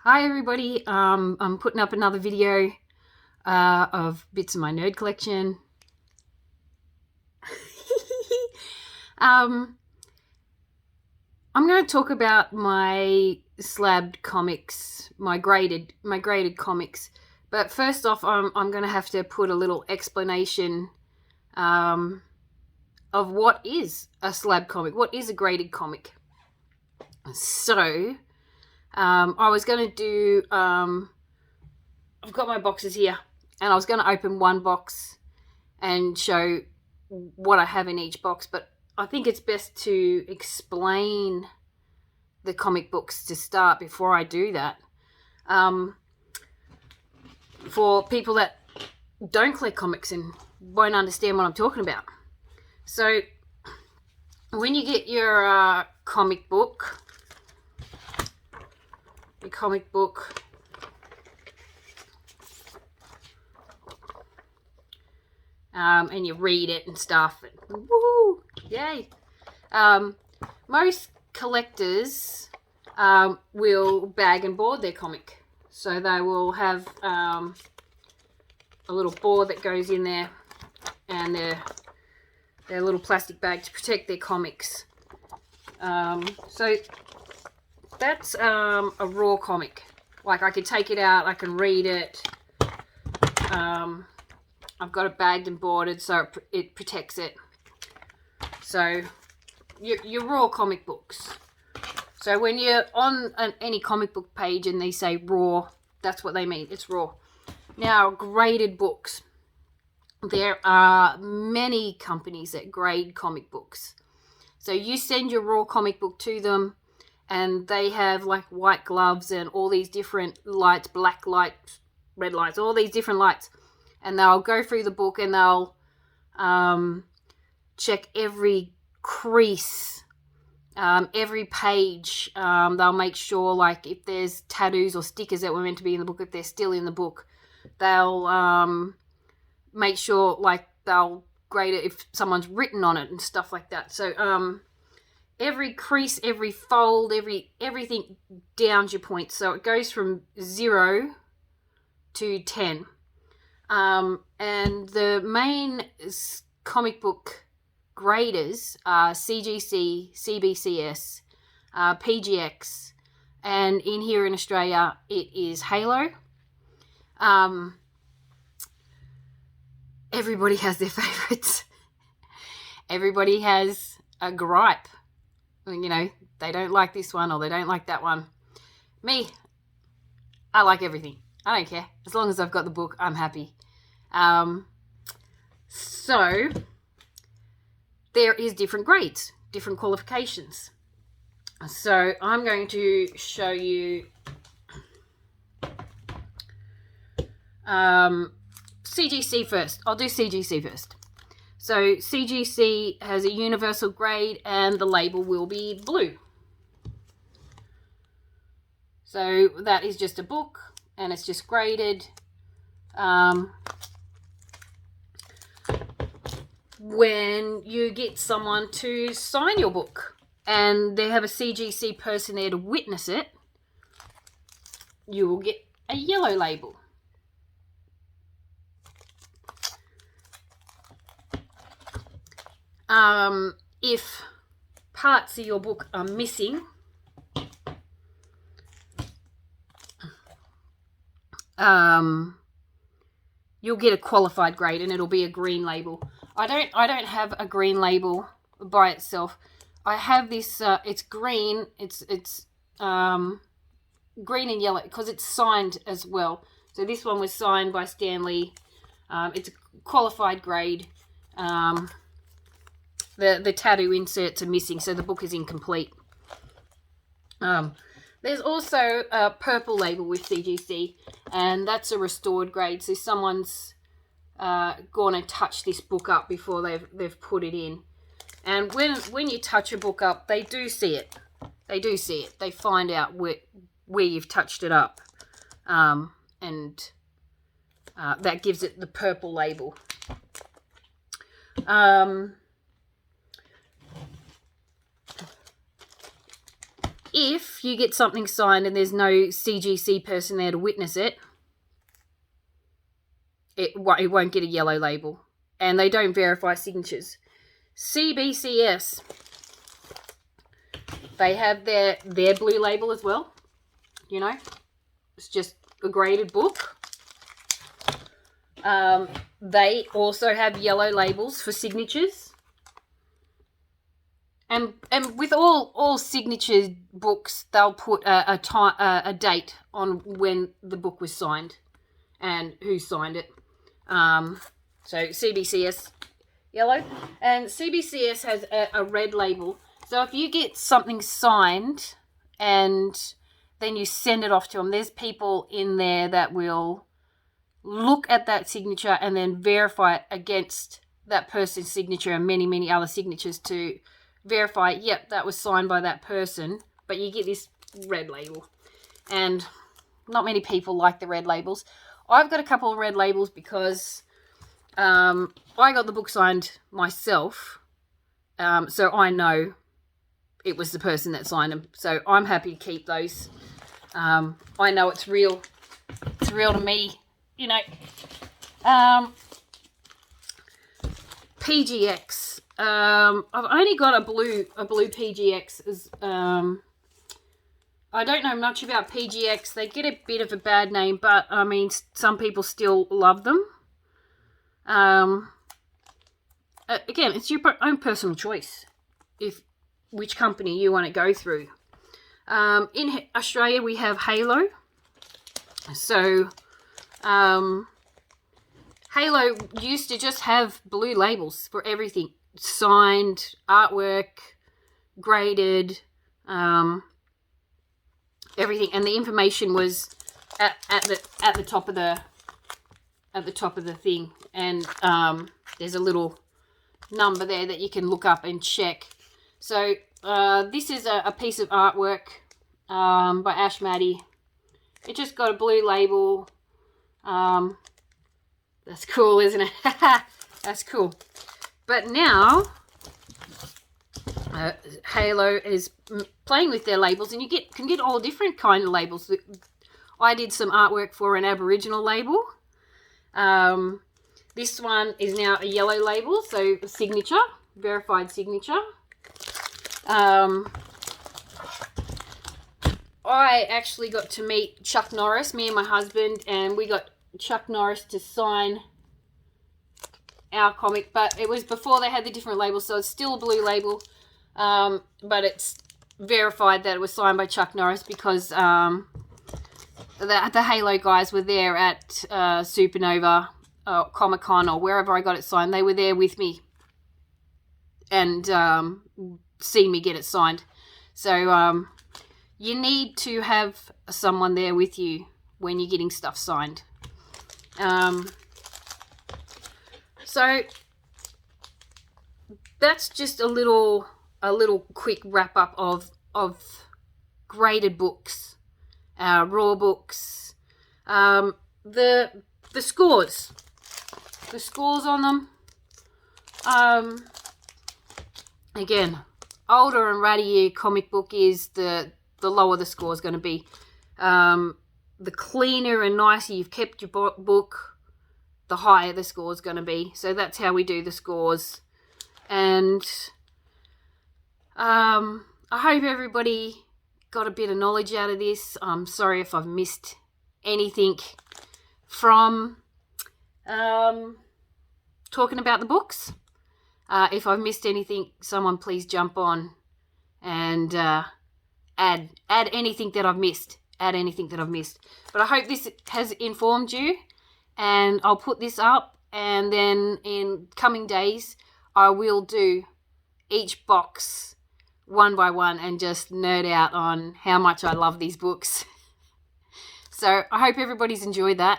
Hi everybody, I'm putting up another video of bits of my nerd collection. I'm going to talk about my slabbed comics, my graded comics. But first off, I'm going to have to put a little explanation of what is a slab comic, what is a graded comic. So, I was going to do, I've got my boxes here, and I was going to open one box and show what I have in each box, but I think it's best to explain the comic books to start before I do that. For people that don't collect comics and won't understand what I'm talking about. So, when you get your comic book, and you read it and stuff, and woo, yay! Most collectors will bag and board their comic, so they will have a little board that goes in there, and their little plastic bag to protect their comics. So that's a raw comic. Like, I could take it out, I can read it. I've got it bagged and boarded so it protects it. So your raw comic books. So when you're on any comic book page and they say raw, that's what they mean. It's raw. Now, graded books. There are many companies that grade comic books. So you send your raw comic book to them, and they have like white gloves and all these different lights, black lights, red lights, all these different lights. And they'll go through the book and they'll check every crease, every page. They'll make sure, like, if there's tattoos or stickers that were meant to be in the book, if they're still in the book, they'll make sure, like, they'll grade it if someone's written on it and stuff like that. So every crease, every fold, everything downs your points. So it goes from 0 to 10. And the main comic book graders are CGC, CBCS, PGX, and in here in Australia it is Halo. Everybody has their favourites. Everybody has a gripe. You know, they don't like this one or they don't like that one. Me, I like everything. I don't care. As long as I've got the book, I'm happy. So there is different grades, different qualifications. So I'm going to show you CGC first. I'll do CGC first. So CGC has a universal grade and the label will be blue. So that is just a book and it's just graded. When you get someone to sign your book and they have a CGC person there to witness it, you will get a yellow label. If parts of your book are missing, you'll get a qualified grade and it'll be a green label. I don't have a green label by itself. I have this, it's green, it's green and yellow because it's signed as well. So this one was signed by Stanley. It's a qualified grade. The tattoo inserts are missing, so the book is incomplete. There's also a purple label with CGC, and that's a restored grade. So someone's gone and touched this book up before they've put it in. And when you touch a book up, they do see it. They do see it. They find out where you've touched it up, and that gives it the purple label. if you get something signed and there's no CGC person there to witness it, it won't get a yellow label. And they don't verify signatures. CBCS, they have their blue label as well. You know, it's just a graded book. They also have yellow labels for signatures. And with all signature books, they'll put a date on when the book was signed and who signed it. So CBCS yellow, and CBCS has a red label. So if you get something signed and then you send it off to them, there's people in there that will look at that signature and then verify it against that person's signature and many, many other signatures to verify, yep, that was signed by that person, but you get this red label. And not many people like the red labels. I've got a couple of red labels because I got the book signed myself, so I know it was the person that signed them. So I'm happy to keep those. I know it's real. It's real to me, you know. PGX. I've only got a blue PGX. I don't know much about PGX. They get a bit of a bad name, but I mean, some people still love them. Again, it's your own personal choice which company you want to go through. In Australia, we have Halo. So, Halo used to just have blue labels for everything. Signed, artwork, graded, everything, and the information was at the top of the thing, and there's a little number there that you can look up and check. So this is a piece of artwork by Ash Maddie. It just got a blue label. That's cool, isn't it? That's cool. But now Halo is playing with their labels, and you can get all different kind of labels. I did some artwork for an Aboriginal label. This one is now a yellow label, so a signature, verified signature. I actually got to meet Chuck Norris, me and my husband, and we got Chuck Norris to sign our comic, but it was before they had the different labels, so it's still a blue label, but it's verified that it was signed by Chuck Norris because the Halo guys were there at Supernova, Comic-Con, or wherever I got it signed. They were there with me and seen me get it signed. So you need to have someone there with you when you're getting stuff signed. So that's just a little quick wrap up of graded books, raw books, the scores on them. Again, older and rattier comic book is, the lower the score is going to be. The cleaner and nicer you've kept your book, the higher the score is going to be. So that's how we do the scores. And I hope everybody got a bit of knowledge out of this. I'm sorry if I've missed anything from talking about the books. If I've missed anything, someone please jump on and add anything that I've missed. Add anything that I've missed. But I hope this has informed you, and I'll put this up, and then in coming days I will do each box one by one and just nerd out on how much I love these books. So I hope everybody's enjoyed that.